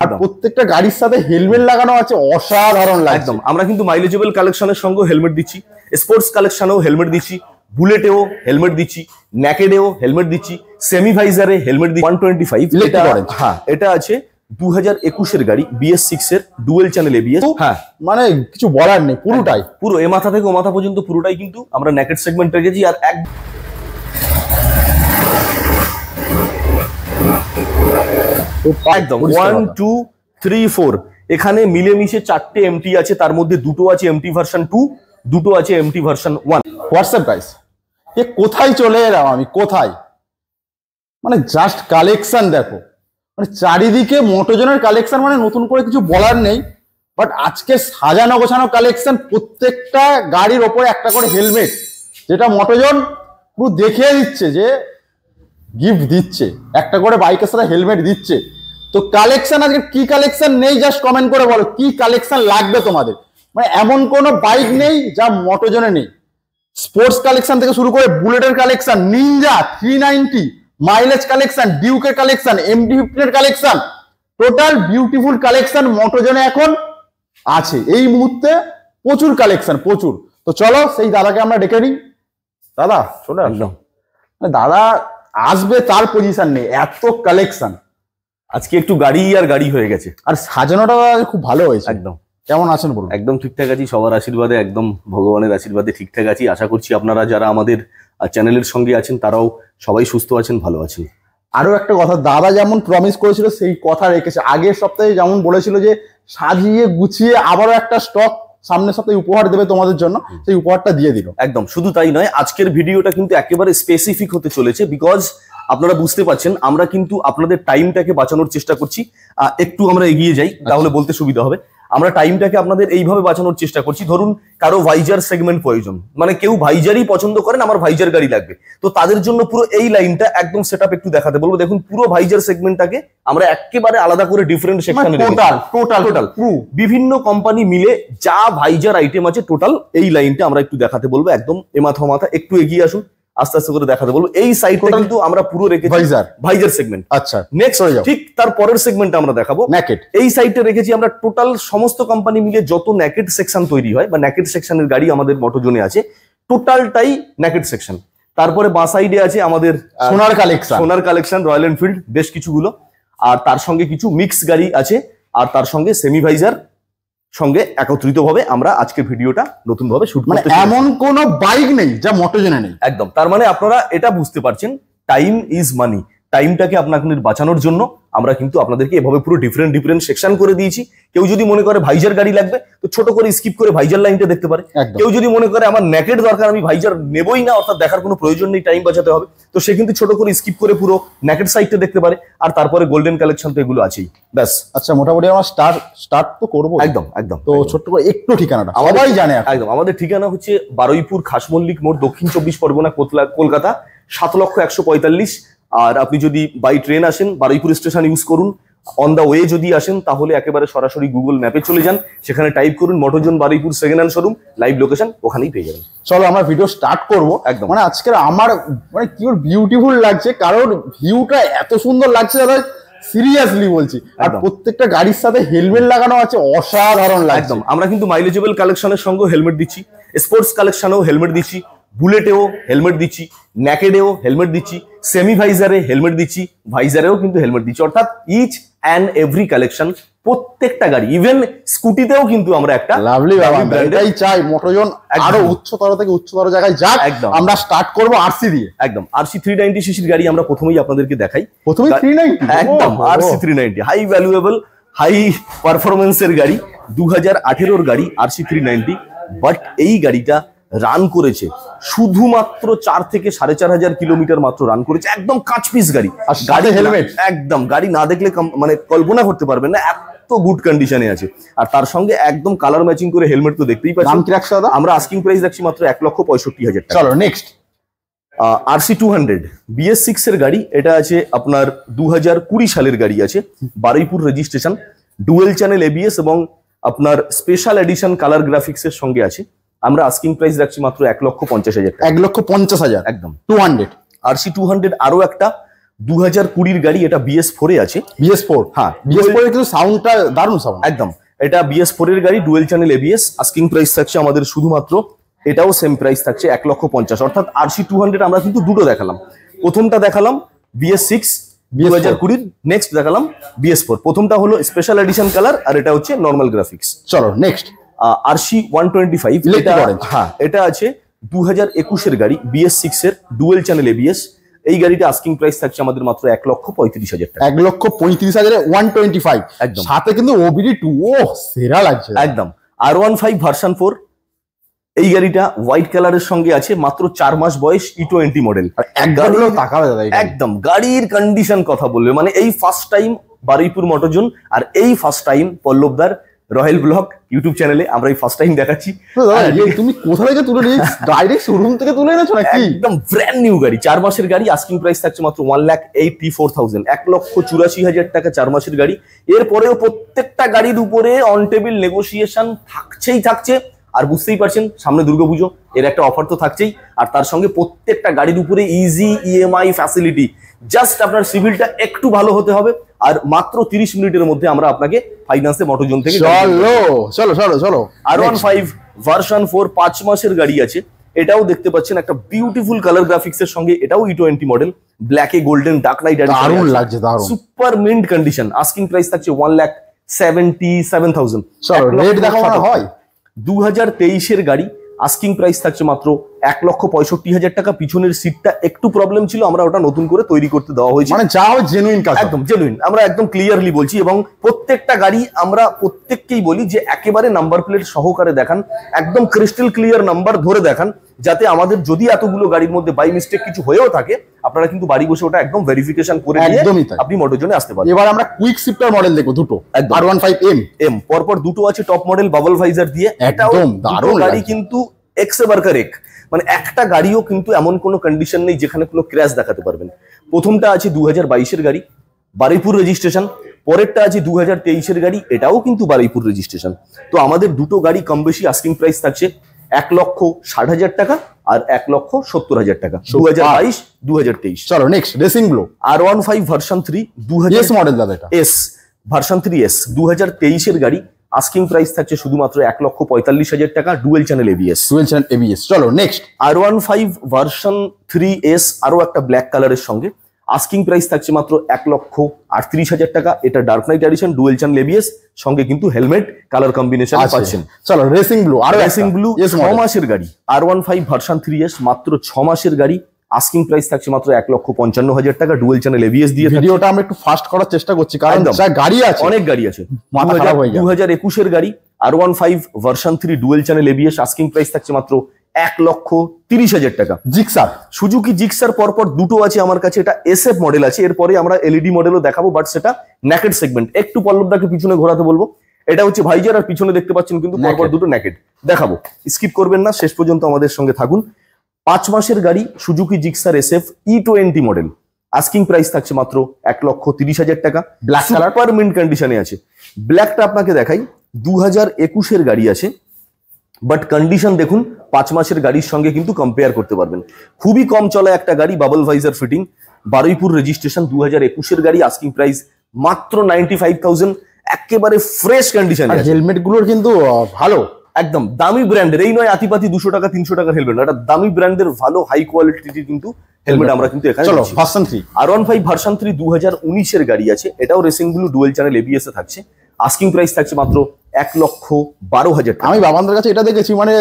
আর প্রত্যেকটা গাড়ির সাথে হেলমেট লাগানো আছে, অসাধারণ লাগছে। একদম আমরা কিন্তু মাইলেজেবল কালেকশনের সঙ্গে হেলমেট দিচ্ছি, স্পোর্টস কালেকশনেও হেলমেট দিচ্ছি, বুলেটেও হেলমেট দিচ্ছি, ন্যাকেডেও হেলমেট দিচ্ছি, সেমি ভাইজারে হেলমেট দিচ্ছি। 125 হ্যাঁ, এটা আছে 2021-এর গাড়ি, BS6 এর ডুয়েল চ্যানেল ABS। হ্যাঁ মানে কিছু বলার নেই, পুরোটাই পুরো এ মাথা থেকে ও মাথা পর্যন্ত পুরোটাই কিন্তু আমরা নেকেড সেগমেন্ট রেখেছি। আর একদম 1 2 3 4 এখানে মিলেমিশে 4টে MT আছে, তার মধ্যে দুটো আছে MT ভার্সন 2, দুটো আছে MT ভার্সন 1। হোয়াটসঅ্যাপ গাইস, এ কোথায় চলে এলাম আমি, কোথায়? মানে জাস্ট কালেকশন দেখো, মানে চারিদিকে মোটোজনের কালেকশন, মানে নতুন করে কিছু বলার নেই। বাট আজকে সাজানো গোছানো কালেকশন, প্রত্যেকটা গাড়ির ওপরে একটা করে হেলমেট, যেটা মোটোজন পুরো দেখিয়ে দিচ্ছে যে গিফট দিচ্ছে, একটা করে বাইকের সাথে হেলমেট দিচ্ছে। তো কালেকশন আজকে কি কালেকশন নেই, জাস্ট কমেন্ট করে বলো কি কালেকশন লাগবে তোমাদের। মানে এমন কোনো বাইক নেই যা মোটোজনে নেই। স্পোর্টস কালেকশন থেকে শুরু করে বুলেটের কালেকশন, নিনজা 390 মাইলেজ কালেকশন, ডিউকের কালেকশন, MT-15 এর কালেকশন, টোটাল বিউটিফুল কালেকশন মোটোজনে এখন আছে এই মুহূর্তে, প্রচুর কালেকশন প্রচুর। তো চলো সেই দাদাকে আমরা ডেকে নিই। দাদা চলে আসলাম। দাদা আসবে তার পজিশন নেই, এত কালেকশন। আজকে একটু গাড়ি আর গাড়ি হয়ে গেছে, আর সাজানোটা খুব ভালো হয়েছে। একদম। কেমন আছেন বলুন? একদম ঠিকঠাক আছি, সবার আশীর্বাদে, একদম ভগবানের আশীর্বাদে ঠিকঠাক আছি। আশা করছি আপনারা যারা আমাদের চ্যানেলের সঙ্গে আছেন তারাও সবাই সুস্থ আছেন, ভালো আছেন। আরো একটা কথা, দাদা যেমন প্রমিস করেছিল সেই কথা রেখেছে। আগের সপ্তাহে যেমন বলেছিল যে সাজিয়ে গুছিয়ে আবারও একটা স্টক সামনের সপ্তাহে উপহার দেবে তোমাদের জন্য, সেই উপহারটা দিয়ে দিল। একদম, শুধু তাই নয়, আজকের ভিডিওটা কিন্তু একেবারে স্পেসিফিক হতে চলেছে, বিকজ আপনারা বুঝতে পারছেন আমরা কিন্তু আপনাদের টাইমটাকে বাঁচানোর চেষ্টা করছি। একটু আমরা এগিয়ে যাই তাহলে বলতে সুবিধা হবে। আমরা টাইমটাকে আপনাদের এইভাবে বাঁচানোর চেষ্টা করছি। ধরুন কারো ভাইজার সেগমেন্ট প্রয়োজন, মানে কেউ ভাইজারই পছন্দ করেন, আমার ভাইজার গাড়ি লাগবে, তো তাদের জন্য পুরো এই লাইনটা একদম সেটআপ একটু দেখাতে বলবো। দেখুন পুরো ভাইজার সেগমেন্টটাকে আমরা একেবারে আলাদা করে ডিফারেন্ট সেকশনে টোটাল বিভিন্ন কোম্পানি মিলে যা ভাইজার আইটেম আছে টোটাল এই লাইনটা আমরা একটু দেখাতে বলবো। একদম এ মাথা একটু এগিয়ে আসুন, আস্তে আস্তে করে দেখাতে বলবো। এই সাইডটা কিন্তু আমরা পুরো রেখেছি ভাইজার সেগমেন্ট। আচ্ছা নেক্সট ঠিক তার পরের সেগমেন্টটা আমরা দেখাবো নেকেড। এই সাইডটা রেখেছি আমরা টোটাল সমস্ত কোম্পানি মিলে যত নেকেড সেকশন তৈরি হয় বা নেকেড সেকশনের গাড়ি আমাদের মোটোজোনে আছে, টোটালটাই নেকেড সেকশন। তারপরে বাঁ সাইডে আছে আমাদের সোনার কালেকশন রয়্যাল এনফিল্ড বেশ কিছুগুলো, আর তার সঙ্গে কিছু মিক্স গাড়ি আছে, আর তার সঙ্গে সেমি ভাইজার সঙ্গে একত্রিত ভাবে আমরা আজকের ভিডিওটা নতুন ভাবে শুট করতে। এমন কোন বাইক নেই যা মোটোজনে নেই। একদম, তার মানে আপনারা এটা বুঝতে পারছেন টাইম ইজ মানি। টাইমটাকে আপনাদের বাঁচানোর জন্য আমরা কিন্তু আপনাদেরকে এভাবে পুরো ডিফারেন্ট সেকশন করে দিয়েছি। কেউ যদি মনে করে ভাইজার গাড়ি লাগবে তো ছোট করে স্কিপ করে ভাইজার লাইনটা দেখতে পারে। কেউ যদি মনে করে আমার নেকেড দরকার, আমি ভাইজার নেবই না, অর্থাৎ দেখার কোনো প্রয়োজন নেই, টাইম বাঁচাতে হবে, তো সে কিন্তু ছোট করে স্কিপ করে পুরো নেকেড সাইডটা দেখতে পারে। আর তারপরে গোল্ডেন কালেকশন তো এগুলো আছেই। ব্যাস, আচ্ছা মোটামুটি আমরা স্টার্ট তো করবো। একদম তো ছোট্ট করে একটু ঠিকানাটা সবাই জানে। একদম, আমাদের ঠিকানা হচ্ছে বারুইপুর খাসমল্লিক মোড়, দক্ষিণ 24 পরগনা, কলকাতা 7,145,000। আর আপনি যদি বাই ট্রেন আসেন বারুইপুর স্টেশন ইউজ করুন, অন দা ওয়ে যদি আসেন তাহলে একেবারে সরাসরি গুগল ম্যাপে চলে যান, সেখানে টাইপ করুন Motozone Baruipur second hand showroom, live location ওখানেই পেয়ে যাবেন। চলো আমরা ভিডিও স্টার্ট করবো। একদম, মানে আজকের আমার মানে কি বিউটিফুল লাগছে, কারণ ভিউটা এত সুন্দর লাগছে দাদা, সিরিয়াসলি বলছি। আর প্রত্যেকটা গাড়ির সাথে হেলমেট লাগানো আছে, অসাধারণ লাগছে। একদম, আমরা কিন্তু মাইলেজেবল কালেকশনের সঙ্গে হেলমেট দিচ্ছি, স্পোর্টস কালেকশনেও হেলমেট দিচ্ছি, বুলেটেও হেলমেট দিচ্ছি, ন্যাকেডেও হেলমেট দিচ্ছি, সেমি ভাইজারে হেলমেট দিচ্ছি, ভাইজারেও কিন্তু হেলমেট দিচ্ছি, অর্থাৎ ইচ অ্যান্ড এভরি কালেকশন প্রত্যেকটা গাড়ি, ইভেন স্কুটিতেও কিন্তু আমরা একটা লাভলি ব্র্যান্ডটাই চাই মোটোজন আরো উচ্চতর থেকে উচ্চতর জায়গায় যাক। একদম, আমরা স্টার্ট করব আরসি দিয়ে। একদম, আরসি 390 সিসির গাড়ি আমরা প্রথমেই আপনাদেরকে দেখাই। প্রথমেই 390, একদম আরসি 390 হাই ভ্যালুয়েবল হাই পারফরমেন্সের গাড়ি, 2018 গাড়ি আরসি 390। বাট এই গাড়িটা রান করেছে শুধুমাত্র 4 থেকে 4.5 কিলোমিটার মাত্র রান করেছে। একদম কাঁচ পিস গাড়ি, আর গাড়ি হেলমেট, একদম গাড়ি না দেখলে মানে কল্পনা করতে পারবেন না এত গুড কন্ডিশনে আছে। আর তার সঙ্গে একদম কালার ম্যাচিং করে হেলমেট তো দেখতেই পাচ্ছেন। আমরা আস্কিং প্রাইস রাখছি মাত্র 1,65,000 টাকা। চলো নেক্সট, আরসি 200 BS6 এর গাড়ি, এটা আছে আপনার 2020 সালের গাড়ি আছে, Baruipur registration, dual channel ABS এবং আপনার স্পেশাল এডিশন কালার গ্রাফিক্স এর সঙ্গে আছে। আমরা আস্কিং প্রাইস রাখছি মাত্র 1,50,000 টাকা। 1,50,000 একদম 200 আরসি 200। আরো একটা 2020 গাড়ি, এটা BS4 এ আছে। BS4, হ্যাঁ BS4 এর কিন্তু সাউন্ডটা দারুণ সাউন্ড। একদম, এটা BS4 এর গাড়ি, dual channel ABS। Asking price থাকছে আমাদের শুধুমাত্র, এটাও সেম প্রাইস থাকছে 1,50,000। অর্থাৎ RC200 আমরা কিন্তু দুটো দেখালাম। প্রথমটা দেখালাম BS6 2020, নেক্সট দেখালাম BS4। প্রথমটা হলো স্পেশাল এডিশন কালার, আর এটা হচ্ছে নর্মাল গ্রাফিক্স। চলো নেক্সট RC125, হ্যাঁ এটা আছে 2021 এর গাড়ি, BS6 এর ডুয়েল চ্যানেল ABS। এই গাড়িটা আস্কিং প্রাইস থাকছে আমাদের মাত্র 1,35,000 টাকা। 1,35,000 125, একদম। সাথে কিন্তু OBD2, ও সেরা লাগছে একদম। R15 ভার্সন 4, এই গাড়িটা হোয়াইট কালারের সঙ্গে আছে, মাত্র 4 মাস বয়স, E20 মডেল। একদম গাড়ির কন্ডিশন কথা বলবে, মানে এই ফার্স্ট টাইম বারুইপুর মোটরজোন আর এই ফার্স্ট টাইম পল্লবদার রয়্যাল ব্লগ ইউটিউব চ্যানেলে আমরা এই ফার্স্ট টাইম দেখাচ্ছি। তুমি কোথা থেকে তুলে নিয়ে ডাইরেক্ট শোরুম থেকে তুলে এনেছো নাকি? একদম ব্র্যান্ড নিউ গাড়ি, 4 মাসের গাড়ি। আস্কিং প্রাইস থাকছে মাত্র 1,84,000, 1,84,000 টাকা 4 মাসের গাড়ি। এরপরেও প্রত্যেকটা গাড়ির উপরে অন টেবিল নেগোসিয়েশন থাকছে। আর বুঝতেই পারছেন সামনে দুর্গাপুজো, এর একটা অফার তো থাকছেই, আর তার সঙ্গে প্রত্যেকটা গাড়ির উপরে ইজি EMI ফ্যাসিলিটি। জাস্ট আপনার সিভিলটা একটু ভালো হতে হবে, আর মাত্র 30 মিনিটের মধ্যে আমরা আপনাকে ফাইন্যান্সে মোটরজোন থেকে চলো। R15 ভার্সন 4 5 মাসের গাড়ি আছে। এটাও দেখতে পাচ্ছেন একটা বিউটিফুল কালার গ্রাফিক্স এর সঙ্গে, এটাও E20 মডেল, ব্ল্যাকে গোল্ডেন ডার্ক নাইট এডিশন, দারুণ লাগছে, দারুণ super mint condition. Asking price থাকছে 1,77,000। চলো রেট দেখাও না হয়। 2023 এর গাড়ি, আস্কিং প্রাইস থাকছে মাত্র 1,65,000 টাকা। পিছনের সিটটা একটু প্রবলেম ছিল, আমরা ওটা নতুন করে তৈরি করতে দেওয়া হয়েছে। মানে যা হয় জেনুইন কাজ, একদম জেনুইন, আমরা একদম ক্লিয়ারলি বলছি। এবং প্রত্যেকটা গাড়ি আমরা প্রত্যেককেই বলি যে একেবারে নাম্বার প্লেট সহকারে দেখান, একদম ক্রিস্টাল ক্লিয়ার নাম্বার ধরে দেখান, যাতে আমাদের যদি এতগুলো গাড়ির মধ্যে বাই মিস্টেক কিছু হয়েও থাকে, আপনারা কিন্তু বাড়ি বসে ওটা একদম ভেরিফিকেশন করে নিয়ে আপনি মোটরজোনে আসতে পারেন। এবার আমরা কুইক শিফটার মডেল দেখবো দুটো, R15M পরপর দুটো আছে টপ মডেল বাবল ভাইজার দিয়ে। একদম দারুণ গাড়ি, কিন্তু এক্সেবারকার মানে একটা গাড়িও কিন্তু এমন কোনো কন্ডিশন নেই যেখানে কোনো ক্র্যাশ দেখাতে পারবেন। প্রথমটা আছে 2022 এর গাড়ি, বারুইপুর রেজিস্ট্রেশন। পরেরটা আছে 2023 এর গাড়ি, এটাও কিন্তু বারুইপুর রেজিস্ট্রেশন। তো আমাদের দুটো গাড়ি কম বেশি আস্কিং প্রাইস থাকছে 1,60,000 টাকা আর 1,70,000 টাকা, 2022 2023। চলো next racing blue, R15 version 3 2000 model দাদা, এটা S ভার্সন 3S 2023 এর গাড়ি। আস্কিং প্রাইস থাকছে শুধুমাত্র 1,45,000 টাকা, ডুয়েল চ্যানেল ABS। চলো নেক্সট R15 ভার্সন 3S, আরো একটা ব্ল্যাক কালারের সঙ্গে। আস্কিং প্রাইস থাকছে মাত্র 1,38,000 টাকা। এটা dark knight edition, dual channel ABS, সঙ্গে কিন্তু হেলমেট কালার কম্বিনেশন পাচ্ছেন। চলো রেসিং ব্লু, আর রেসিং ব্লু 6 মাসের গাড়ি, R15 ভার্সন 3S, মাত্র 6 মাসের গাড়ি। আস্কিং প্রাইস থাকছে মাত্র 1,55,000 টাকা, ডুয়েল চ্যানেল ABS দিয়ে। ভিডিওটা আমরা একটু ফাস্ট করার চেষ্টা করছি, কারণ গাড়ি আছে, অনেক গাড়ি আছে। 2021 এর গাড়ি, R15 version 3 dual channel ABS। Asking price থাকছে মাত্র 1,30,000 টাকা। জিক্সার, সুজুকি জিক্সার পরপর দুটো আছে আমার কাছে, এটা SF মডেল আছে। এরপরে আমরা LED মডেলও দেখাবো, বাট সেটা নেকেড সেগমেন্ট। একটু পল্লবদাকে পিছনে ঘোরাতে বলবো। এটা হচ্ছে ভাইজার, আর পিছনে দেখতে পাচ্ছেন কিন্তু পরপর দুটো নেকেড দেখাবো। স্কিপ করবেন না, শেষ পর্যন্ত আমাদের সঙ্গে থাকুন। 5 মাসের গাড়ি, Suzuki Gixxer SF E20 model. Asking price থাকছে মাত্র 1,30,000 টাকা। ব্ল্যাক কালার, সুপার মিন্ট কন্ডিশনে আছে। ব্ল্যাকটা আপনাকে দেখাই, 2021 এর গাড়ি আছে, বাট কন্ডিশন দেখুন 5 মাসের গাড়ির সঙ্গে কিন্তু কম্পেয়ার করতে পারবেন। খুবই কম চলা একটা গাড়ি, bubble visor fitting, Baruipur registration, 2021 এর গাড়ি। আস্কিং প্রাইস মাত্র 95,000, একেবারে ফ্রেশ কন্ডিশন। হেলমেট গুলোর কিন্তু ভালো, একদম দামি ব্র্যান্ডের, এই নয় আতিপাতি 200 টাকা 300 টাকার হেলমেট, এটা দামি ব্র্যান্ডের ভালো হাই কোয়ালিটির কিন্তু হেলমেট আমরা কিন্তু এখানে। চলো ভার্সন 3, R15 ভার্সন 3 2019 এর গাড়ি আছে, এটাও racing blue, dual channel ABS এ থাকছে। আস্কিং প্রাইস থাকছে মাত্র 1,12,000 টাকা। আমি বাবানদের কাছে এটা দেখেছি, মানে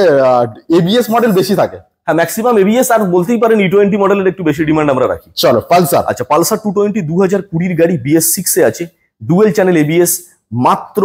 ABS মডেল বেশি থাকে। হ্যাঁ, ম্যাক্সিমাম ABS, আর বলতেই পারেন E20 মডেলের একটু বেশি ডিমান্ড আমরা রাখি। চলো পালসার, আচ্ছা পালসার 220 2020 এর গাড়ি, BS6 এ আছে, ডুয়েল চ্যানেল ABS, মাত্র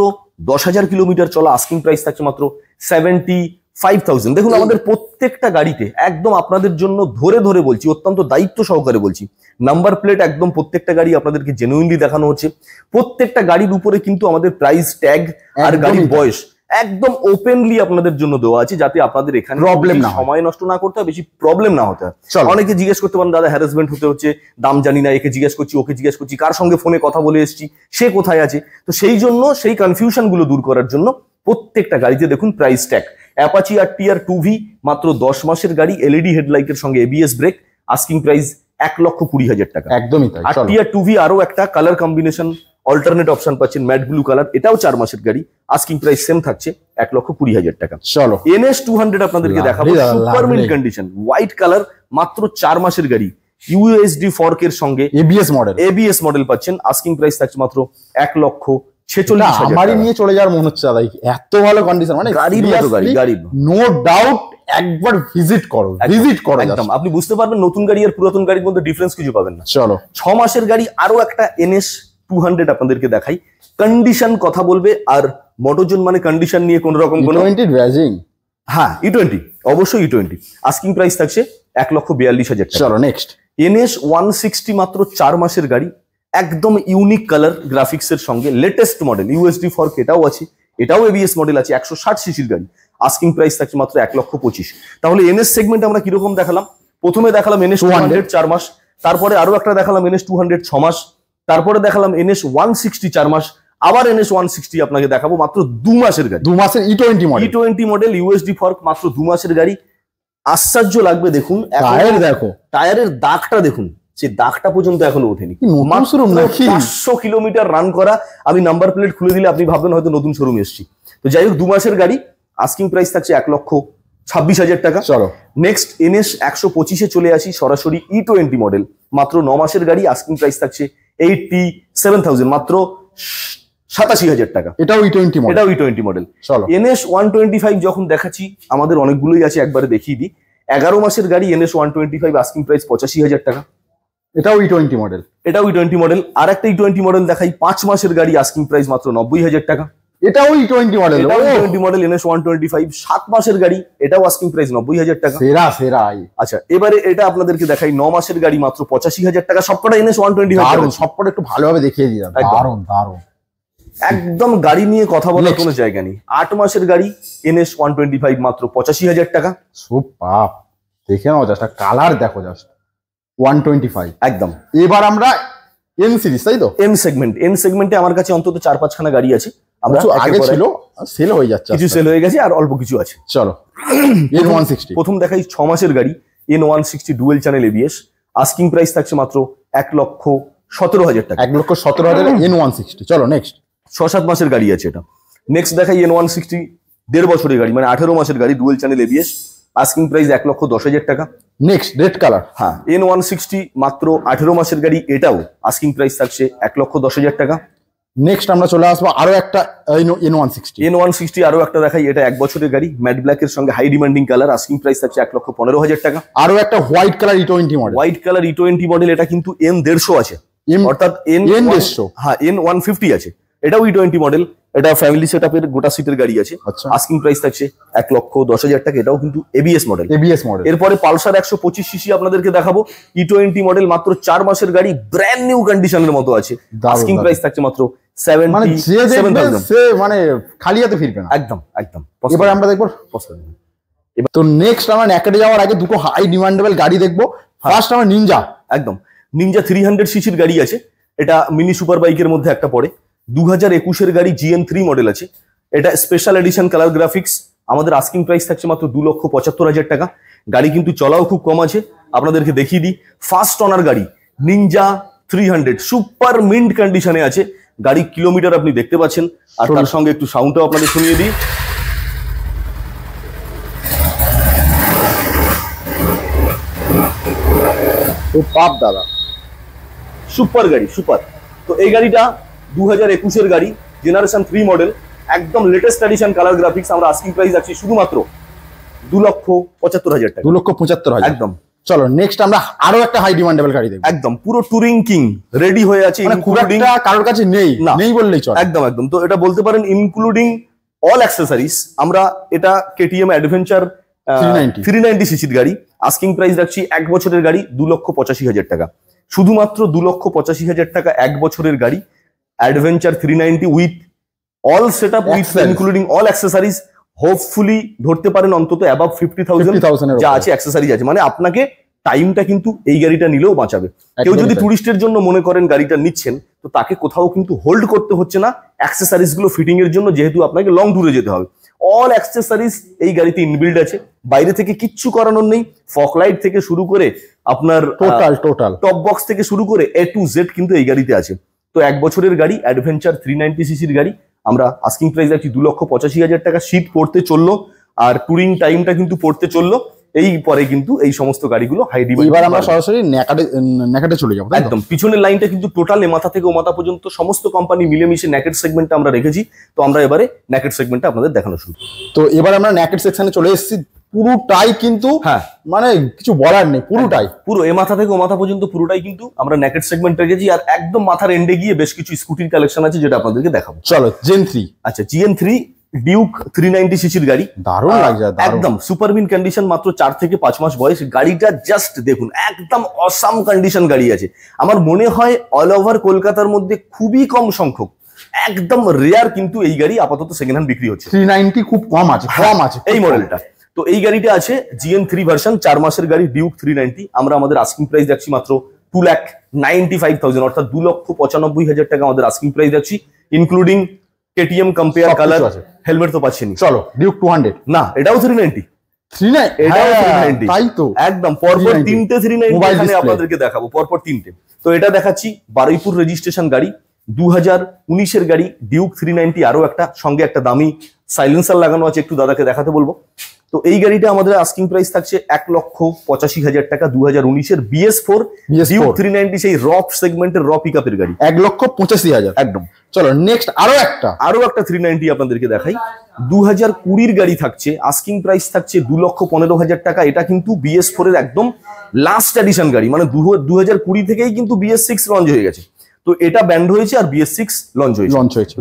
10,000 কিলোমিটার চলা। আস্কিং প্রাইস থাকছে মাত্র 75,000। দেখুন আমাদের প্রত্যেকটা গাড়িতে একদম আপনাদের জন্য ধরে ধরে বলছি, অত্যন্ত দায়িত্ব সহকারে বলছি, নাম্বার প্লেট একদম প্রত্যেকটা গাড়ি আপনাদেরকে জেনুইনলি দেখানো হচ্ছে। প্রত্যেকটা গাড়ির উপরে কিন্তু আমাদের প্রাইস ট্যাগ আর গাড়ির বয়স একদম ওপেনলি আপনাদের জন্য দেওয়া আছে, যাতে আপনাদের এখানে প্রবলেম না, সময় নষ্ট না করতে হয়, বেশি প্রবলেম না হতে হয়। অনেকে জিজ্ঞেস করতে পারেন, দাদা হ্যারাসমেন্ট হতে হচ্ছে, দাম জানি না, একে জিজ্ঞেস করছি, ওকে জিজ্ঞেস করছি, কার সঙ্গে ফোনে কথা বলে এসেছি, সে কোথায় আছে। তো সেই জন্য সেই কনফিউশন গুলো দূর করার জন্য প্রত্যেকটা গাড়িতে দেখুন price tag. Apache RTR 2V, মাত্র 10 মাসের গাড়ি, LED হেডলাইটের সঙ্গে ABS ব্রেক। আস্কিং প্রাইস 1,20,000 টাকা। একদমই তাই। আর টিয়ার 2V আরো একটা কালার কম্বিনেশন অল্টারনেট অপশন পাচ্ছেন, ম্যাট ব্লু কালার, এটাও 4 মাসের গাড়ি, আস্কিং প্রাইস সেম থাকছে 1,20,000 টাকা। চলো NS 200 আপনাদেরকে দেখাবো, super mint condition, white colour, মাত্র 4 মাসের গাড়ি, USD ফর্কের সঙ্গে ABS মডেল পাচ্ছেন, আস্কিং প্রাইস থাকছে মাত্র 1,46,000। আমারই নিয়ে চলে যাওয়ার মনে হচ্ছে দাদা, এত ভালো কন্ডিশন, মানে গাড়ির মতো গাড়ি, নো ডাউট, একবার ভিজিট করো একদম, আপনি বুঝতে পারবেন নতুন গাড়ি আর পুরাতন গাড়ির মধ্যে ডিফারেন্স কিছু পাবেন না। চলো 6 মাসের গাড়ি আরো একটা NS 200 আপনাদেরকে দেখাই, কন্ডিশন কথা বলবে, আর মোটোজন মানে কন্ডিশন নিয়ে কোন রকম কোনো হ্যাঁ E20 অবশ্যই E20, আস্কিং প্রাইস থাকছে 1,42,000 টাকা। চলো নেক্সট NS 160 মাত্র 4 মাসের গাড়ি, একদম ইউনিক কালার গ্রাফিক্স এর সঙ্গে, লেটেস্ট মডেল, USD ফর্ক এটাও আছে, এটাও ABS মডেল আছে, 160 সিসির গাড়ি, আস্কিং প্রাইস থাকছে মাত্র 1,25,000। তাহলে NS সেগমেন্ট আমরা কিরকম দেখালাম? প্রথমে দেখালাম NS 200 4 মাস, তারপরে আরো একটা দেখালাম NS 200 6 মাস, তারপরে দেখালাম NS 160 4 মাস, আবার NS 160 আপনাকে দেখাবো মাত্র 2 মাসের গাড়ি, 2 মাসের E20 মডেল, USD ফর্ক, মাত্র 2 মাসের গাড়ি। আশ্চর্য লাগবে, দেখুন টায়ার, দেখো টায়ারের দাগটা দেখুন, সে দাগটা পর্যন্ত এখনো ওঠেনি, 500 কিলোমিটার রান করা। আমি নাম্বার প্লেট খুলে দিলে আপনি ভাববেন হয়তো নতুন শোরুম এসেছি। তো যাই হোক, 2 মাসের গাড়ি, আস্কিং প্রাইস থাকছে 1,26,000 টাকা। চলো নেক্সট NS 125-এ চলে আসি, সরাসরি E20 মডেল, মাত্র 9 মাসের গাড়ি, আস্কিং প্রাইস থাকছে 87,000, মাত্র 87,000 টাকা। এটাও E20 মডেল। চলো NS 125 যখন দেখাচ্ছি, আমাদের অনেকগুলোই আছে, একবারে দেখিয়ে দিই। 11 মাসের গাড়ি NS 125, আস্কিং প্রাইস 85,000 টাকা। এটাও E20 মডেল। আর একটা E20 মডেল দেখাই, 5 মাসের গাড়ি, আস্কিং প্রাইস মাত্র 90,000 টাকা। এটাও E20 মডেল NS 125, 7 মাসের গাড়ি, এটাও আস্কিং প্রাইস 90,000 টাকা। সেরা। আচ্ছা, এবারে এটা আপনাদেরকে দেখাই, 9 মাসের গাড়ি, মাত্র 85,000 টাকা। সবকটা NS 125, সবকটা একটু ভালোভাবে দেখিয়ে দিলাম, দারুণ। একদম গাড়ি নিয়ে কথা বলার কোনো জায়গা নেই। 8 মাসের গাড়ি NS 125, মাত্র 85,000 টাকা। সুপার, দেখে নাও, জাস্ট কালার দেখো, জাস্ট 125 একদম। এবার আমরা এন সিরিজ, তাই তো? এন সেগমেন্টে আমার কাছে অন্তত 4-5 খানা গাড়ি আছে। আমরা আগে ছিল, সেল হয়ে যাচ্ছে, কিছু সেল হয়ে গেছে, আর অল্প কিছু আছে। চলো N160 প্রথম দেখাই, 6 মাসের গাড়ি, N160 dual channel ABS, asking price থাকছে মাত্র 1,17,000 টাকা। 1,17,000 N160। চলো নেক্সট 6-7 মাসের গাড়ি আছে এটা। নেক্সট দেখাই N160 1.5 বছরের গাড়ি, মানে 18 মাসের গাড়ি, dual channel ABS, asking price 1,10,000 টাকা। নেক্সট রেড কালার, হ্যাঁ, N160 মাত্র 18 মাসের গাড়ি, এটাও আস্কিং প্রাইস থাকছে 1,10,000 টাকা। নেক্সট আমরা চলে আসবো আরো একটা N160 আরো একটা দেখাই, এটা 1 বছরের গাড়ি, ম্যাট ব্ল্যাক এর সঙ্গে high demanding colour, asking price থাকছে 1,15,000 টাকা। আরো একটা হোয়াইট কালার E20 মডেল, এটা কিন্তু N150 আছে, অর্থাৎ N150, হ্যাঁ N150 আছে, এটাও E20 মডেল, এটা ফ্যামিলি সেটআপের গোটা সিটের গাড়ি আছে, আস্কিং প্রাইস থাকছে 1,10,000 টাকা, এটাও কিন্তু ABS মডেল। এরপরে পালসার 125 সিসি আপনাদেরকে দেখাবো, E20 মডেল, মাত্র 4 মাসের গাড়ি, ব্র্যান্ড নিউ কন্ডিশনের মতো আছে, আস্কিং প্রাইস থাকছে মাত্র 77,000, মানে খালি হাতে ফিরবে না। একদম। এবার আমরা দেখবো, তো নেক্সট আমরা নেকেটে যাওয়ার আগে দুটো হাই ডিমান্ডেবল গাড়ি দেখবো। ফার্স্ট আমরা নিনজা 300 সিসির গাড়ি আছে, এটা মিনি সুপার বাইকের মধ্যে একটা পড়ে, 2021-এর গাড়ি, GN3 মডেল আছে, এটা স্পেশাল এডিশন কালার গ্রাফিক্স, আমাদের আস্কিং প্রাইস থাকছে মাত্র 2,75,000 টাকা। গাড়ি কিন্তু চলাও খুব কম আছে, আপনাদেরকে দেখিয়ে দিই। ফার্স্ট অনার গাড়ি নিনজা 300, সুপার মিন্ট কন্ডিশনে আছে গাড়ি, কিলোমিটার আপনি দেখতে পাচ্ছেন, আর তার সঙ্গে একটু সাউন্ডটাও আপনাদের শুনিয়ে দিই। দাদা সুপার গাড়ি, সুপার। তো এই গাড়িটা 2021-এর গাড়ি, জেনারেশন 3 মডেল, একদম লেটেস্ট এডিশন কালার গ্রাফিক্স, আমরা আস্কিং প্রাইস আছে শুধুমাত্র 2,75,000 টাকা। 2,75,000 একদম। চলো নেক্সট আমরা আরো একটা হাই ডিমান্ডেবল গাড়ি দেখব, একদম পুরো টুরিং কিং রেডি হয়ে আছে, খুব একটা কারোর কাছে নেই বললেই চলে। একদম। তো এটা বলতে পারেন ইনক্লুডিং অল অ্যাক্সেসরিজ। আমরা এটা KTM অ্যাডভেঞ্চার 390 সিসির গাড়ি, আস্কিং প্রাইস রাখছি 1 বছরের গাড়ি 2,85,000 টাকা, শুধুমাত্র 2,85,000 টাকা 1 বছরের গাড়ি, adventure 390 with all setup, with including all accessories. Hopefully ধরতে পারেন অন্তত অ্যাবাভ 50,000 যা আছে অ্যাক্সেসরিজ আছে, মানে আপনাকে টাইমটা কিন্তু এই গাড়িটা নিলেও বাঁচাবে। কেউ যদি টুরিস্টের জন্য মনে করেন গাড়িটা নিচ্ছেন, তো তাকে কোথাও কিন্তু হোল্ড করতে হচ্ছে না অ্যাক্সেসরিজ গুলো ফিটিং এর জন্য, যেহেতু আপনাকে লং ট্যুরে যেতে হবে। অল অ্যাক্সেসরিজ এই গাড়িতে ইনবিল্ড আছে, বাইরে থেকে কিচ্ছু করানোর নেই, ফগ লাইট থেকে শুরু করে আপনার টোটাল টপ বক্স থেকে শুরু করে A to Z কিন্তু এই গাড়িতে আছে। তো 1 বছরের গাড়ি, অ্যাডভেঞ্চার 390 সিসির গাড়ি, আমরা আস্কিং প্রাইস রাখছি 2,85,000 টাকা। শীত পড়তে চললো আর টুরিং টাইমটা কিন্তু পড়তে চললো, এই পরে কিন্তু এই সমস্ত গাড়িগুলো হাই ডিমান্ড। এবার আমরা সরাসরি ন্যাকেটে চলে যাবো, একদম পিছনের লাইনটা কিন্তু টোটাল এ মাথা থেকে ও মাথা পর্যন্ত সমস্ত কোম্পানি মিলেমিশে ন্যাকেট সেগমেন্টটা আমরা রেখেছি। তো আমরা এবারে ন্যাকেট সেগমেন্টটা আপনাদের দেখানো শুরু। তো এবার আমরা ন্যাকেট সেকশনে চলে এসেছি, পুরোটাই কিন্তু হ্যাঁ মানে কিছু বলার নেই, পুরোটাই পুরো এ মাথা থেকে ও মাথা পর্যন্ত পুরোটাই কিন্তু আমরা ন্যাকেট সেগমেন্ট রেখেছি। আর একদম মাথার এন্ডে গিয়ে বেশ কিছু স্কুটির কালেকশন আছে যেটা আপনাদেরকে দেখাবো। চলো জেন 3। আচ্ছা, GN3 ডিউক 390 সিসির গাড়ি, দারুণ লাগছে, একদম সুপার মিন কন্ডিশন, মাত্র 4 থেকে 5 মাস বয়স। গাড়িটা জাস্ট দেখুন, একদম অসাম কন্ডিশন গাড়ি আছে। আমার মনে হয় অল ওভার কলকাতার মধ্যে খুবই কম সংখ্যক, একদম রেয়ার কিন্তু এই গাড়ি আপাতত সেকেন্ড হ্যান্ড বিক্রি হচ্ছে। 390 খুব কম আছে এই মডেলটা। তো এই গাড়িটা আছে GN3 ভার্সন, 4 মাসের গাড়ি, ডিউক 390। আমরা আমাদের আস্কিং প্রাইস রাখছি মাত্র 2,95,000, অর্থাৎ 2,95,000 টাকা আমাদের আস্কিং প্রাইস রাখছি, including KTM compare, colour, helmet তো পাচ্ছেনি। চলো ডিউক 200, না এটাও 390, এটাও 390, তাই তো একদম পরপর তিনটে 390 এখানে আপনাদেরকে দেখাবো, পরপর তিনটে। তো এটা দেখাচ্ছি বারুইপুর রেজিস্ট্রেশন গাড়ি, 2019-এর গাড়ি, ডিউক 390, আরো একটা সঙ্গে একটা দামি সাইলেন্সার লাগানো আছে, একটু দাদাকে দেখাতে বলবো। তো এই গাড়িটা আমাদের আস্কিং প্রাইস থাকছে 1,85,000 টাকা, 2019-এর BS4 ডিউক 390, সেই রপ সেগমেন্টের র পিকআপের গাড়ি, 1,85,000 একদম। চলো নেক্সট আরো একটা 390 আপনাদেরকে দেখাই, 2020-র গাড়ি থাকছে, আস্কিং প্রাইস থাকছে 2,15,000 টাকা। এটা কিন্তু BS4 এর একদম লাস্ট এডিশন গাড়ি, মানে 2020 থেকেই কিন্তু BS6 লঞ্চ হয়ে গেছে। তো এটা ব্যান্ড হয়েছে আর BS6 লঞ্চ হয়েছে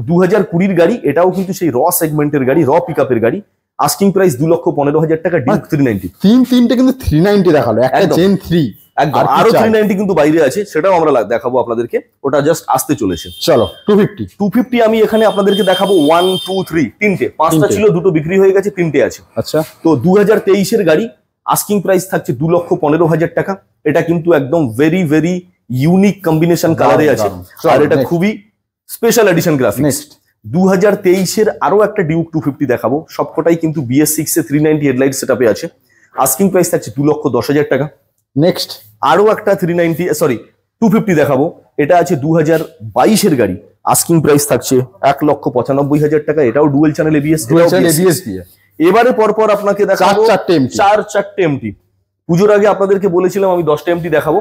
2020-র গাড়ি। এটাও কিন্তু সেই র সেগমেন্টের গাড়ি, র পিকআপের গাড়ি, আস্কিং প্রাইস 2,15,000 টাকা, ডিউক 390। তিনটে কিন্তু 390 দেখালো, একটা জেন 3, একদম। আরো 390 কিন্তু বাইরে আছে, সেটাও আমরা দেখাবো আপনাদেরকে, ওটা জাস্ট আসতে চলেছে। চলো 250 আমি এখানে আপনাদেরকে দেখাবো 1, 2, 3, তিনটে, 5টা ছিল, 2টো বিক্রি হয়ে গেছে, 3টে আছে। আচ্ছা, তো 2023-এর গাড়ি, আস্কিং প্রাইস থাকছে 2,15,000 টাকা। এটা কিন্তু একদম ভেরি ভেরি ইউনিক কম্বিনেশন কালারে আছে, আর এটা খুবই স্পেশাল এডিশন গ্রাফিক্স। 2023-এর আরো একটা ডিউক 250 দেখাবো, সবকটাই কিন্তু BS6 এ 390 হেডলাইট সেটআপে আছে। আস্কিং প্রাইস থাকছে 2,10,000 টাকা। নেক্সট আরো একটা 250 দেখাবো, এটা আছে 2022-এর গাড়ি, আস্কিং প্রাইস থাকছে 1,95,000 টাকা। এটাও ডুয়েল চ্যানেল ABS দিয়ে। এবারে পরপর আপনাকে দেখাবো 4 এমটি। পুজোর আগে আপনাদেরকে বলেছিলাম আমি 10টা এমটি দেখাবো,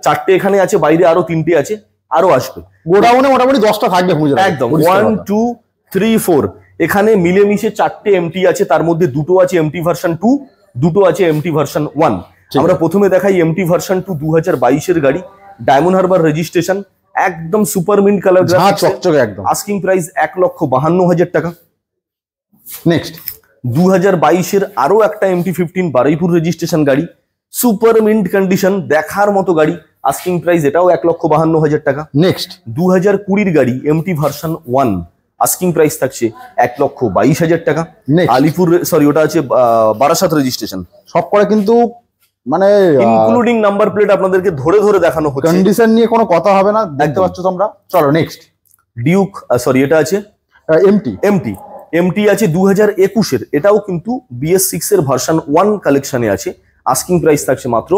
4টে এখানে আছে, বাইরে আরো 3টে আছে, আরো আসবে। গোডাউনে মোটামুটি 10টা থাকবে পুজোর, একদম। 1, 2, 3, 4 এখানে মিলেমিশে 4টে এমটি আছে, তার মধ্যে 2টো আছে এমটি ভার্সন 2, 2টো আছে এমটি ভার্সন 1। আমরা প্রথমে দেখাই এমটি ভার্সন 2, 2022-এর গাড়ি, ডায়মন্ড হারবার রেজিস্ট্রেশন, একদম সুপার মিন্ট কালার, চকচকে একদম। আস্কিং প্রাইস 1,52,000 টাকা। নেক্সট 2022-এর আরো একটা MT-15 বারুইপুর রেজিস্ট্রেশন গাড়ি, সুপার মিন্ট কন্ডিশন, দেখার মতো গাড়ি, আস্কিং প্রাইস এটাও 1,52,000 টাকা। নেক্সট 2020-র গাড়ি MT ভার্সন 1, আস্কিং প্রাইস থাকছে 1,22,000 টাকা। আলিপুর ওটা আছে বারাসাত রেজিস্ট্রেশন, সব করে কিন্তু মানে ইনক্লুডিং নাম্বার প্লেট আপনাদেরকে ধরে ধরে দেখানো হচ্ছে, কন্ডিশন নিয়ে কোনো কথা হবে না, দেখতে পাচ্ছ তোমরা। চলো নেক্সট ডিউক, এটা আছে এমটি আছে 2021-এর, এটাও কিন্তু BS6 এর ভার্সন 1 কালেকশনে আছে। আস্কিং প্রাইস থাকছে মাত্র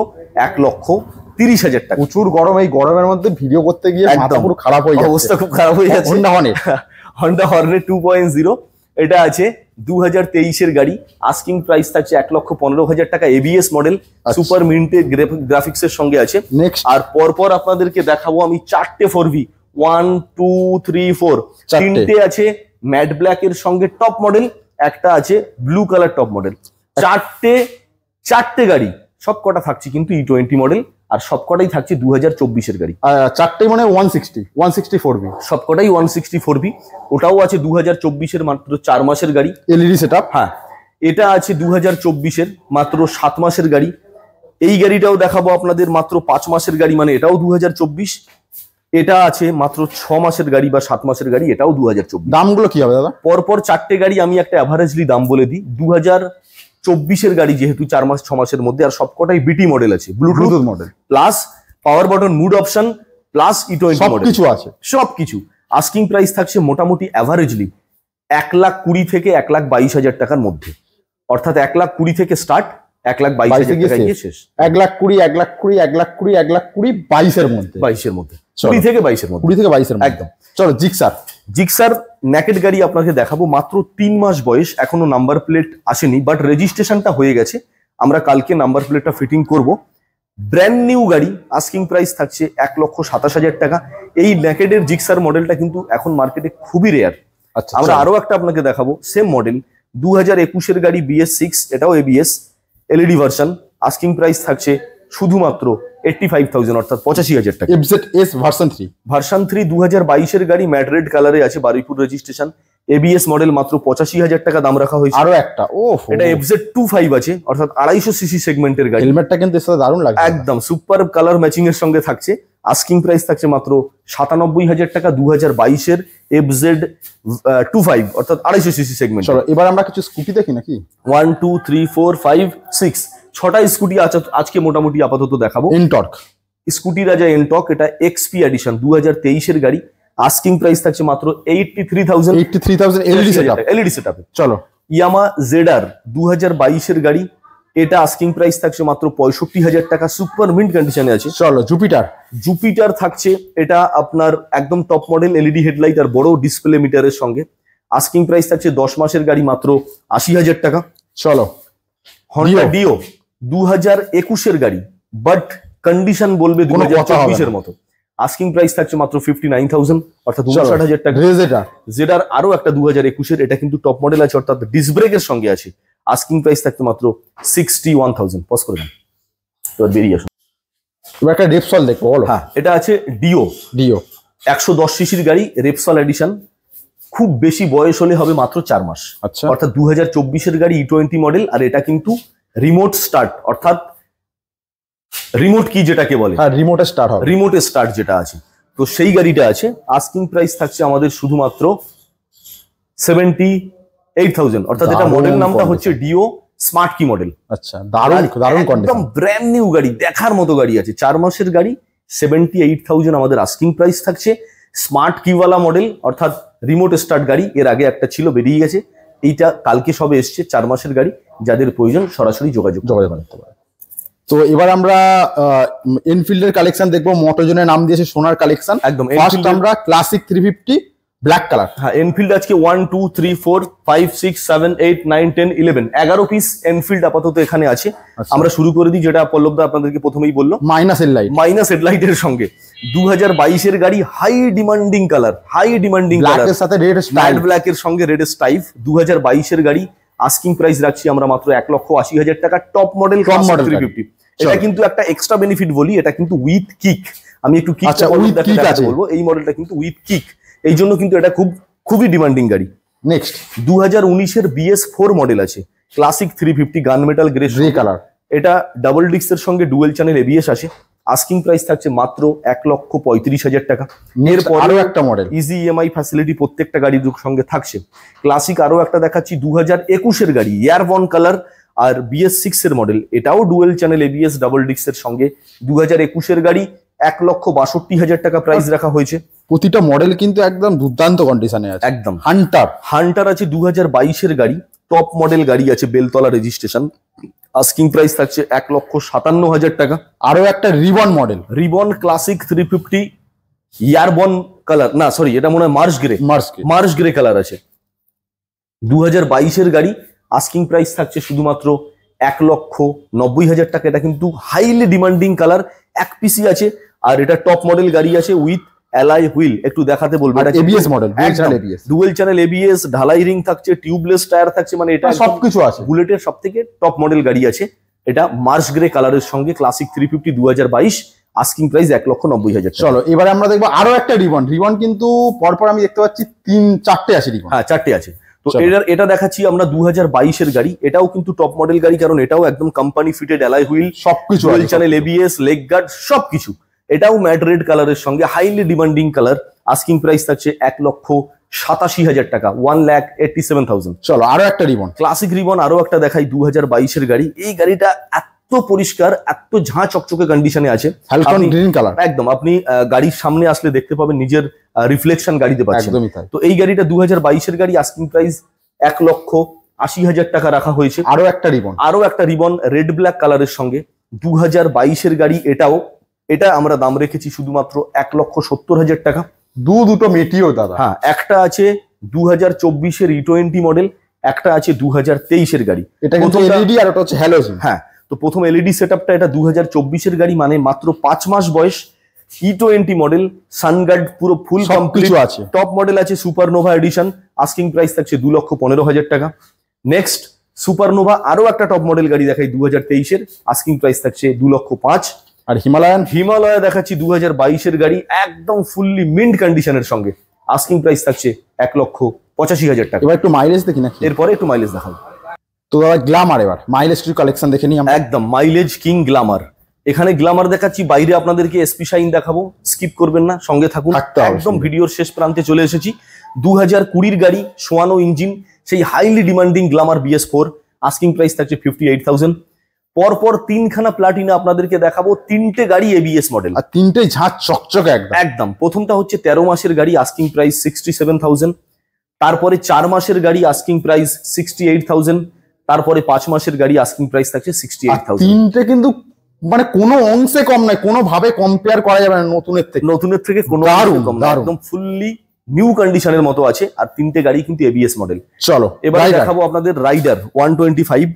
1,30,000 টাকা। প্রচুর গরম, এই গরমের মধ্যে ভিডিও করতে গিয়ে মাথা পুরো খারাপ হয়ে যাচ্ছে, অবস্থা খুব খারাপ হয়ে যাচ্ছে। হন্ডা হর্নেট 2.0, এটা আছে 2023-এর গাড়ি, আস্কিং প্রাইস থাকছে 1,15,000 টাকা, ABS model, super minted graphics এর সঙ্গে আছে। আর পরপর আপনাদেরকে দেখাবো আমি 4টে 4V, 1, 2, 3, 4, 3টে আছে ম্যাট ব্ল্যাক এর সঙ্গে টপ মডেল, একটা আছে ব্লু কালার টপ মডেল। 4টে গাড়ি, সব কটা থাকছে কিন্তু E20 মডেল, আর সবকটাই থাকছে 2024-এর গাড়ি। 4টেই মানে 164V, সবকটাই 164V। ওটাও আছে 2024-এর মাত্র 4 মাসের গাড়ি, LED সেটআপ। হ্যাঁ, এটা আছে 2024-এর মাত্র 7 মাসের গাড়ি। এই গাড়িটাও দেখাবো আপনাদের মাত্র 5 মাসের গাড়ি, মানে এটাও 2024। এটা আছে মাত্র 6 মাসের গাড়ি বা 7 মাসের গাড়ি, এটাও 2024। দামগুলো কি হবে দাদা? পরপর 4টে গাড়ি আমি একটা অ্যাভারেজলি দাম বলে দিই। 2024-এর গাড়ি যেহেতু 4 মাস 6 মাসের মধ্যে, আর সবকটাই BT মডেল আছে, bluetooth model plus power button mode option plus E20 model, কিছু আছে, সবকিছু। আস্কিং প্রাইস থাকছে মোটামুটি অ্যাভারেজলি 1,20,000 থেকে 1,22,000 টাকার মধ্যে। অর্থাৎ 1,20,000 থেকে স্টার্ট, 1,22,000 টাকা গিয়ে শেষ। 1,20,000, 1,20,000, 1,20,000, 1,20,000, 22-এর মধ্যে, 22-এর মধ্যে, 20 থেকে 22-এর মধ্যে, 20 থেকে 22-এর মধ্যে একদম। চলো জিক্সার। জিক্সার নেকেড গাড়ি আপনাকে দেখাবো, মাত্র 3 মাস বয়স, এখনো নাম্বার প্লেট আসেনি, বাট রেজিস্ট্রেশনটা হয়ে গেছে। আমরা কালকে নাম্বার প্লেটটা ফিটিং করব। ব্র্যান্ড নিউ গাড়ি, আস্কিং প্রাইস থাকছে 1,27,000 টাকা। এই নেকেডের জিক্সার মডেলটা কিন্তু এখন মার্কেটে খুবই রেয়ার। আচ্ছা, আমরা আরো একটা আপনাকে দেখাবো, সেম মডেল, 2021-এর গাড়ি, BS6, এটাও ABS LED version. Asking price থাকছে শুধুমাত্র 85,000, অর্থাৎ 85,000 টাকা। FZS ভার্সন 3, ভার্সন 3 2022-এর গাড়ি, ম্যাট রেড কালারে আছে, বারুইপুর রেজিস্ট্রেশন, ABS মডেল, মাত্র 85,000 টাকা দাম রাখা হয়েছে। আরো একটা, এটা FZ25 আছে, অর্থাৎ 250 সিসি সেগমেন্টের গাড়ি। হেলমেটটা কিন্তু এর সাথে দারুণ লাগছে, একদম সুপার কালার ম্যাচিং এর সঙ্গে থাকছে। আস্কিং প্রাইস থাকছে মাত্র 97,000 টাকা, 2022-এর FZ25, অর্থাৎ 250 সিসি সেগমেন্ট। চলো এবার আমরা কিছু স্কুটি দেখি নাকি। 1 2 3 4 5 6 6টা স্কুটি আজকে মোটামুটি আপাতত দেখাবো। এনটর্ক স্কুটি রাজা এনটক, এটা XP এডিশন, 2023-এর গাড়ি। আস্কিং প্রাইস থাকছে মাত্র 83,000, 83,000 এলইডি সেটআপ। চলো ইয়ামা ZR 2022-এর গাড়ি, এটা আস্কিং প্রাইস থাকছে মাত্র 65,000 টাকা, সুপার মিন্ট কন্ডিশনে আছে। চলো জুপিটার থাকছে, এটা আপনার একদম টপ মডেল, এলইডি হেডলাইট আর বড় ডিসপ্লে মিটারের সঙ্গে। আস্কিং প্রাইস থাকছে 10 মাসের গাড়ি, মাত্র 80,000 টাকা। চলো হন্ডা ডিও 2021-এর গাড়ি, বাট কন্ডিশন বলবে 2024-এর মতো। আস্কিং প্রাইস থাকছে মাত্র 59,000, অর্থাৎ 59,000 টাকা। জেডার আরো একটা 2021-এর, এটা কিন্তু টপ মডেল আছে, অর্থাৎ ডিস্ক ব্রেকের সঙ্গে আছে। আস্কিং প্রাইস থাকছে মাত্র 61,000। পজ করে দেন, তো বেরিয়ে আসুন। এবার একটা রেপসল দেখবো, বলো। হ্যাঁ, এটা আছে ডিও 110 সিসির গাড়ি, রেপসল এডিশন। খুব বেশি বয়স হলে হবে মাত্র 4 মাস, আচ্ছা, অর্থাৎ 2024-এর গাড়ি, E20 মডেল। আর এটা কিন্তু রিমোট স্টার্ট, অর্থাৎ রিমোট কি যেটাকে বলে, রিমোটে স্টার্ট হবে, রিমোটে স্টার্ট যেটা আছে, তো সেই গাড়িটা আছে। আস্কিং প্রাইস থাকছে আমাদের শুধুমাত্র 78,000, অর্থাৎ এটা মডেল নামটা হচ্ছে ডিও স্মার্ট কি মডেল। আচ্ছা, দারুণ কন্ডিশন, একদম ব্র্যান্ড নিউ গাড়ি, দেখার মতো গাড়ি আছে। 4 মাসের গাড়ি, 78,000 আমাদের আস্কিং প্রাইস থাকছে। স্মার্ট কিওয়ালা মডেল, অর্থাৎ রিমোট স্টার্ট গাড়ি। এর আগে একটা ছিল, বেরিয়ে গেছে, এইটা কালকে সবে এসছে। 4 মাসের গাড়ি, যাদের প্রয়োজন সরাসরি যোগাযোগ করতে পারে। তো এবার আমরা এনফিল্ডের কালেকশন দেখবো। মোটোজনের নাম দিয়েছে সোনার কালেকশন। একদম, ফার্স্ট আমরা ক্লাসিক 350 ব্ল্যাক কালার। হ্যাঁ, এনফিল্ড আজকে 1 2 3 4 5 6 7 8 9 10 11 11 পিস এনফিল্ড আপাতত এখানে আছে। আমরা শুরু করে দিই, যেটা পল্লবদা আপনাদেরকে প্রথমেই বললো, মাইনাস হেডলাইটের সঙ্গে 2022-এর গাড়ি, হাই ডিমান্ডিং কালার, ব্ল্যাকের সাথে রেড স্টাইল, ব্ল্যাকের সঙ্গে রেড স্টাইপ। 2022-এর গাড়ি, আস্কিং প্রাইস রাখছি আমরা মাত্র 1,80,000 টাকা। Top model 350। এটা কিন্তু একটা এক্সট্রা বেনিফিট বলি, এটা কিন্তু উইথ কিক। আমি একটু কিক বলবো, এই মডেলটা কিন্তু উইথ কিক, এই জন্য কিন্তু এটা খুবই ডিমান্ডিং গাড়ি। নেক্সট 2019-এর BS4 মডেল আছে, ক্লাসিক 350 গান মেটাল গ্রে কালার। এটা ডাবল ডিস্কের সঙ্গে ডুয়েল চ্যানেল ABS আসে। আস্কিং প্রাইস থাকছে মাত্র 1,35,000 টাকা। এরপর আরো একটা মডেল, ইজি EMI ফ্যাসিলিটি প্রত্যেকটা গাড়ির সঙ্গে থাকছে। ক্লাসিক আরো একটা দেখাচ্ছি, 2021-এর গাড়ি, এয়ারবন কালার আর BS6-এর মডেল, এটাও ডুয়েল চ্যানেল ABS ডাবল ডিস্কের সঙ্গে। 2021-এর গাড়ি, 1,62,000 টাকা প্রাইস রাখা হয়েছে। প্রতিটা মডেল কিন্তু একদম দুর্দান্ত কন্ডিশনে আছে। একদম। হান্টার আছে 2022-এর গাড়ি, টপ মডেল গাড়ি আছে, বেলতলা রেজিস্ট্রেশন। আস্কিং প্রাইস থাকছে 1,57,000 টাকা। আরো একটা রিবন মডেল, রিবন ক্লাসিক 350 ইয়ারবন কালার, না সরি, এটা মনে হয় মার্স গ্রে কালার আছে। 2022-এর গাড়ি, আস্কিং প্রাইস থাকছে শুধুমাত্র 1,90,000 টাকা। এটা কিন্তু হাইলি ডিমান্ডিং কালার, এক পিসি আছে, আর এটা টপ মডেল গাড়ি আছে উইথ অ্যালয় হুইল। একটু দেখাতে বলবো, এটা ABS model, dual channel ABS, ঢালাই রিং থাকছে, টিউবলেস টায়ার থাকছে, মানে এটা সবকিছু আছে। বুলেটের সবথেকে টপ মডেল গাড়ি আছে। এটা মার্স গ্রে কালারের সঙ্গে, ক্লাসিক 350 2022, আস্কিং প্রাইস 1,90,000। চলো এবারে আমরা দেখবো আরো একটা রিবন কিন্তু পরপর আমি দেখতে পাচ্ছি 3-4টে আছে রিবন। হ্যাঁ, 4টে আছে। তো এটা দেখাচ্ছি আমরা 2022-এর গাড়ি, এটাও কিন্তু টপ মডেল গাড়ি, কারণ এটাও একদম কোম্পানি ফিটেড অ্যালয় হুইল, সবকিছু, dual channel ABS, leg guard, সবকিছু। এটাও ম্যাট রেড কালারের সঙ্গে, highly demanding colour. Asking price থাকছে 1,87,000 টাকা, 1,87,000। চলো আরো একটা রিবন, ক্লাসিক রিবন আরো একটা দেখাই, 2022-এর গাড়ি। এই গাড়িটা এত পরিষ্কার, এত ঝাঁ চকচকে কন্ডিশনে আছে, গ্রিন কালার। একদম, আপনি গাড়ির সামনে আসলে দেখতে পাবেন নিজের রিফ্লেকশন গাড়িতে পাচ্ছেন। একদমই তাই। তো এই গাড়িটা 2022-এর গাড়ি, আস্কিং প্রাইস 80,000 টাকা রাখা হয়েছে। আরো একটা রিবন রেড ব্ল্যাক কালারের সঙ্গে 2022-এর গাড়ি। এটা আমরা দাম রেখেছি শুধুমাত্র 1,70,000 টাকা। দুটো মেটিও দাদা। হ্যাঁ, একটা আছে 2024-এর E20 মডেল, একটা আছে 2023-এর গাড়ি। এটা কিন্তু এলইডি আর ওটা হচ্ছে হ্যালোজেন। হ্যাঁ, তো প্রথম এলইডি সেটআপটা এটা 2024-এর গাড়ি, মানে মাত্র 5 মাস বয়স। E20 মডেল, সানগার্ড পুরো ফুল কমপ্লিট আছে। টপ মডেল আছে সুপারনোভা এডিশন, আস্কিং প্রাইস থাকছে 2,15,000 টাকা। নেক্সট সুপারনোভা আরো একটা টপ মডেল গাড়ি দেখাই 2023-এর, আস্কিং প্রাইস থাকছে 2,05,000। আর হিমালয়া দেখাচ্ছি 2022-এর গাড়ি, একদম ফুললি মিন্ট কন্ডিশনের সঙ্গে, আস্কিং প্রাইস থাকছে 1,85,000 টাকা। এবার একটু মাইলেজ দেখি না, এরপরে একটু মাইলেজ দেখাবো। তো দাদা গ্ল্যামার, এবার মাইলেজ কালেকশন দেখে নিই আমরা। একদম মাইলেজ কিং গ্ল্যামার। এখানে গ্ল্যামার দেখাচ্ছি, বাইরে আপনাদেরকে এসপি শাইন দেখাবো, স্কিপ করবেন না, সঙ্গে থাকুন। একদম ভিডিওর শেষ প্রান্তে চলে এসেছি। 2020-র গাড়ি, সোয়ানো ইঞ্জিন, সেই highly demanding Glamour BS4, asking price থাকছে 58,000। পরপর 3খানা প্লাটিনা আপনাদেরকে দেখাবো, 3টে গাড়ি ABS মডেল, আর 3টেই ঝাঁচ চকচকে একদম। প্রথমটা হচ্ছে 13 মাসের গাড়ি, আস্কিং প্রাইস 67,000। তারপরে 4 মাসের গাড়ি, আস্কিং প্রাইস 68,000। তারপরে 5 মাসের গাড়ি, আস্কিং প্রাইস থাকছে 68,000। 3টে কিন্তু মানে কোনো অংশে কম নাই, কোনো ভাবে কম্পেয়ার করা যাবে না নতুনের থেকে কোনো কম না, একদম ফুললি নিউ কন্ডিশনের মতো আছে। আর 3টে গাড়ি কিন্তু ABS মডেল। চলো এবার দেখাবো আপনাদের রাইডার 125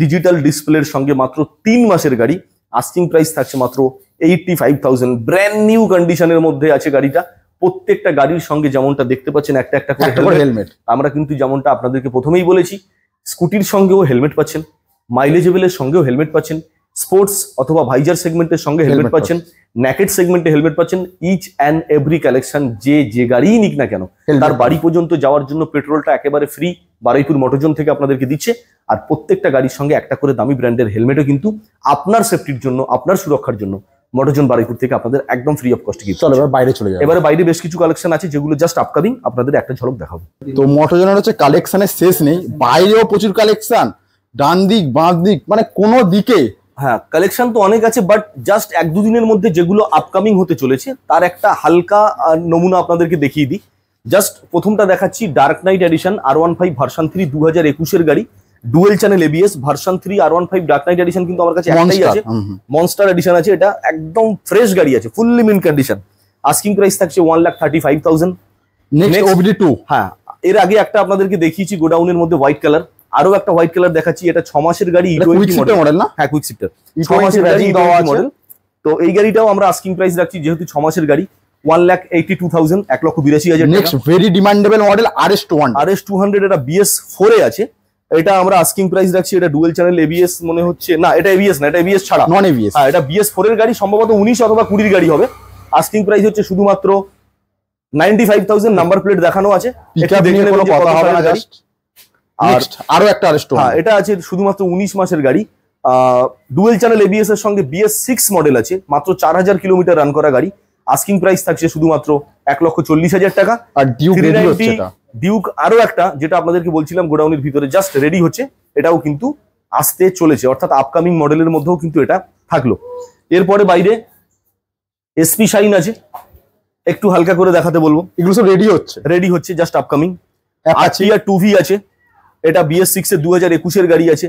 ডিজিটাল ডিসপ্লের সঙ্গে, মাত্র 3 মাসের গাড়ি, আস্কিং প্রাইস থাকছে মাত্র 85,000। ব্র্যান্ড নিউ কন্ডিশনের মধ্যে আছে গাড়িটা। প্রত্যেকটা গাড়ির সঙ্গে যেমনটা দেখতে পাচ্ছেন একটা একটা করে হেলমেট। আমরা কিন্তু যেমনটা আপনাদেরকে প্রথমেই বলেছি, স্কুটির সঙ্গেও হেলমেট পাচ্ছেন, মাইলেজেবলের সঙ্গেও হেলমেট পাচ্ছেন, স্পোর্টস অথবা ভাইজার সেগমেন্টের সঙ্গে হেলমেট পাচ্ছেন, ন্যাকেড সেগমেন্টে হেলমেট পাচ্ছেন। ইচ অ্যান্ড এভরি কালেকশন যে গাড়িই নিক না কেন, তার বাড়ি পর্যন্ত যাওয়ার জন্য পেট্রোলটা একেবারে ফ্রি বারুইপুর মোটরজোন থেকে আপনাদেরকে দিচ্ছে। আর প্রত্যেকটা গাড়ির সঙ্গে একটা করে দামি ব্র্যান্ডের হেলমেটও কিন্তু আপনার সেফটির জন্য, আপনার সুরক্ষার জন্য মোটরজোন বারুইপুর থেকে আপনাদের একদম ফ্রি অফ কস্টে গিফট। চলো এবার বাইরে চলে যাই। এবারে বাইরে বেশ কিছু কালেকশন আছে যেগুলো জাস্ট আপকামিং, আপনাদের একটা ঝলক দেখাবো। তো মোটরজোনের হচ্ছে কালেকশনের শেষ নেই, বাইরেও প্রচুর কালেকশন, ডান দিক বাঁ দিক মানে কোনো দিকে। হ্যাঁ, কালেকশন তো অনেক আছে, বাট জাস্ট 1-2 দিনের মধ্যে যেগুলো আপকামিং হতে চলেছে তার একটা হালকা নমুনা আপনাদেরকে দেখিয়ে দিই। জাস্ট প্রথমটা দেখাচ্ছি, dark knight edition R15 version 3 2021-এর গাড়ি, dual channel ABS version 3 R15 dark knight edition কিন্তু আমার কাছে একটাই আছে, মনস্টার এডিশন আছে। এটা একদম ফ্রেশ গাড়ি আছে, fully mint condition, asking price থাকছে 1,35,000। Next OBD2। হ্যাঁ, এর আগে একটা আপনাদেরকে দেখিয়েছি গোডাউনের মধ্যে হোয়াইট কালার, আরো একটা হোয়াইট কালার দেখাচ্ছি। এটা 6 মাসের গাড়ি, E20 মডেল না? হ্যাঁ, কুইক শিফটার 6 মাসের গাড়ি মডেল। তো এই গাড়িটাও আমরা আস্কিং প্রাইস রাখছি, যেহেতু 6 মাসের গাড়ি, 1,82,000, 1,82,000 next very demandable model RS200। এটা BS4 এ আছে, এটা আমরা আস্কিং প্রাইস রাখছি। এটা ডুয়েল চ্যানেল ABS মনে হচ্ছে না, এটা ABS না, এটা ABS ছাড়া, নন ABS। হ্যাঁ, এটা BS4 এর গাড়ি, সম্ভবত 19 অথবা 20 গাড়ি হবে। আস্কিং প্রাইস হচ্ছে শুধুমাত্র 95,000, নাম্বার প্লেট দেখানো আছে। কোনো কথা হবে না। আর আরো একটা হ্যাঁ, এটা আছে শুধুমাত্র 19 মাসের গাড়ি, ডুয়েল চ্যানেল ABS এর সঙ্গে BS6 মডেল আছে, মাত্র 4,000 কিলোমিটার রান করা গাড়ি, আস্কিং প্রাইস থাকছে শুধুমাত্র 1,40,000 টাকা। আর ডিউক আরো একটা, যেটা আপনাদেরকে বলছিলাম গোডাউনের ভিতরে জাস্ট রেডি হচ্ছে, এটাও কিন্তু আসতে চলেছে, অর্থাৎ আপকামিং মডেলের মধ্যেও কিন্তু এটা থাকলো। এরপরে বাইরে এসপি শাইন আছে, একটু হালকা করে দেখাতে বলবো। এগুলো সব রেডি হচ্ছে জাস্ট আপকামিং। আচিয়া 2V আছে, এটা BS6 এর 2021-এর গাড়ি আছে।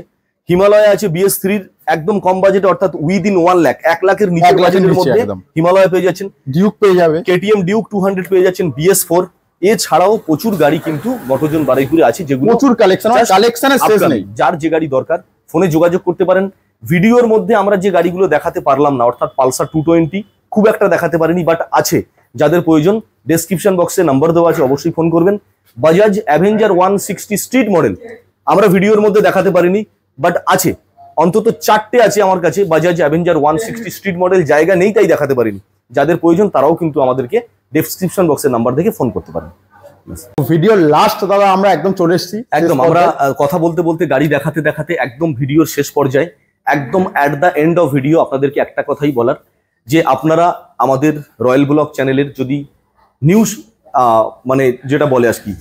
হিমালয় আছে BS3-র একদম কম বাজেটে, অর্থাৎ উইদিন 1 লাখ, 1 লাখের নিচে বাজেটের মধ্যে হিমালয় পেয়ে যাচ্ছেন। ডিউক পেয়ে যাবে, KTM ডিউক 200 পেয়ে যাচ্ছেন BS4। এছাড়াও প্রচুর গাড়ি কিন্তু মোটরজোন বারুইপুরে আছে, যেগুলো প্রচুর কালেকশনের শেষ নেই। যার যে গাড়ি দরকার ফোনে যোগাযোগ করতে পারেন। ভিডিওর মধ্যে আমরা যে গাড়িগুলো দেখাতে পারলাম না, অর্থাৎ পালসার 220 খুব একটা দেখাতে পারিনি, বাট আছে, যাদের প্রয়োজন ডেসক্রিপশন বক্সে নাম্বার দেওয়া আছে, অবশ্যই ফোন করবেন। বাজাজ অ্যাভেঞ্জার 160 স্ট্রিট মডেল আমরা ভিডিওর মধ্যে দেখাতে পারিনি, বাট আছে, অন্তত 4টে আছে আমার কাছে বাজাজ অ্যাভেঞ্জার 160 স্ট্রিট মডেল। জায়গা নেই তাই দেখাতে পারিনি, যাদের প্রয়োজন তারাও কিন্তু আমাদেরকে ডেসক্রিপশন বক্সের নাম্বার দেখে ফোন করতে পারেন। ভিডিও লাস্ট দাদা আমরা একদম চলে এসেছি, একদম আমরা কথা বলতে বলতে গাড়ি দেখাতে দেখাতে একদম ভিডিওর শেষ পর্যায়ে, একদম at the end of video আপনাদেরকে একটা কথাই বলার, যে আপনারা আমাদের রয়্যাল ব্লগ চ্যানেলের যদি নিউজ মানে যেটা বলে আর কি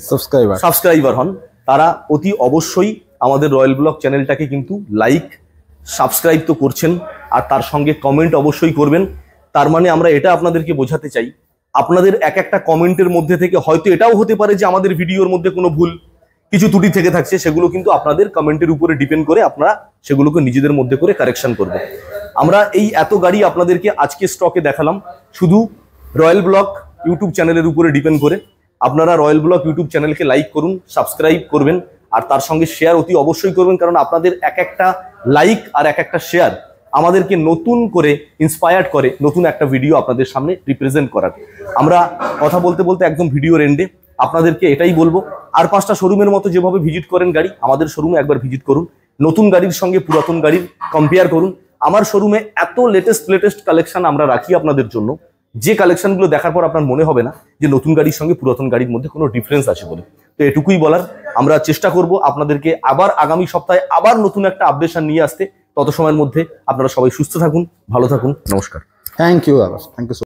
সাবস্ক্রাইবার হন, তারা অতি অবশ্যই আমাদের রয়্যাল ব্লগ চ্যানেলটাকে কিন্তু লাইক সাবস্ক্রাইব তো করছেন, আর তার সঙ্গে কমেন্ট অবশ্যই করবেন। তার মানে আমরা এটা আপনাদেরকে বোঝাতে চাই, আপনাদের এক একটা কমেন্টের মধ্যে থেকে হয়তো এটাও হতে পারে যে আমাদের ভিডিওর মধ্যে কোনো ভুল, কিছু ত্রুটি থেকে থাকছে সেগুলো কিন্তু আপনাদের কমেন্টের উপরে ডিপেন্ড করে আপনারা সেগুলোকে নিজেদের মধ্যে করে কারেকশন করবেন। আমরা এই এত গাড়ি আপনাদেরকে আজকে স্টকে দেখালাম শুধু রয়্যাল ব্লগ ইউটিউব চ্যানেলের উপরে ডিপেন্ড করে। আপনারা রয়্যাল ব্লগ ইউটিউব চ্যানেলকে লাইক করুন, সাবস্ক্রাইব করবেন, আর তার সঙ্গে শেয়ার অতি অবশ্যই করবেন, কারণ আপনাদের এক একটা লাইক আর এক একটা শেয়ার আমাদেরকে নতুন করে ইন্সপায়ার্ড করে নতুন একটা ভিডিও আপনাদের সামনে রিপ্রেজেন্ট করার। আমরা কথা বলতে বলতে একদম ভিডিওর এন্ডে আপনাদেরকে এটাই বলবো, আর 5টা শোরুমের মতো যেভাবে ভিজিট করেন গাড়ি, আমাদের শোরুমে একবার ভিজিট করুন, নতুন গাড়ির সঙ্গে পুরাতন গাড়ির কম্পেয়ার করুন। আমার শোরুমে এত লেটেস্ট কালেকশন আমরা রাখি আপনাদের জন্য, যে কালেকশনগুলো দেখার পর আপনার মনে হবে না যে নতুন গাড়ির সঙ্গে পুরাতন গাড়ির মধ্যে কোনো ডিফারেন্স আছে বলে। তো এটুকুই বলার, আমরা চেষ্টা করব আপনাদেরকে আবার আগামী সপ্তাহে আবার নতুন একটা আপডেশন নিয়ে আসতে। তত সময়ের মধ্যে আপনারা সবাই সুস্থ থাকুন, ভালো থাকুন, নমস্কার। থ্যাংক ইউ দাদা, থ্যাংক ইউ।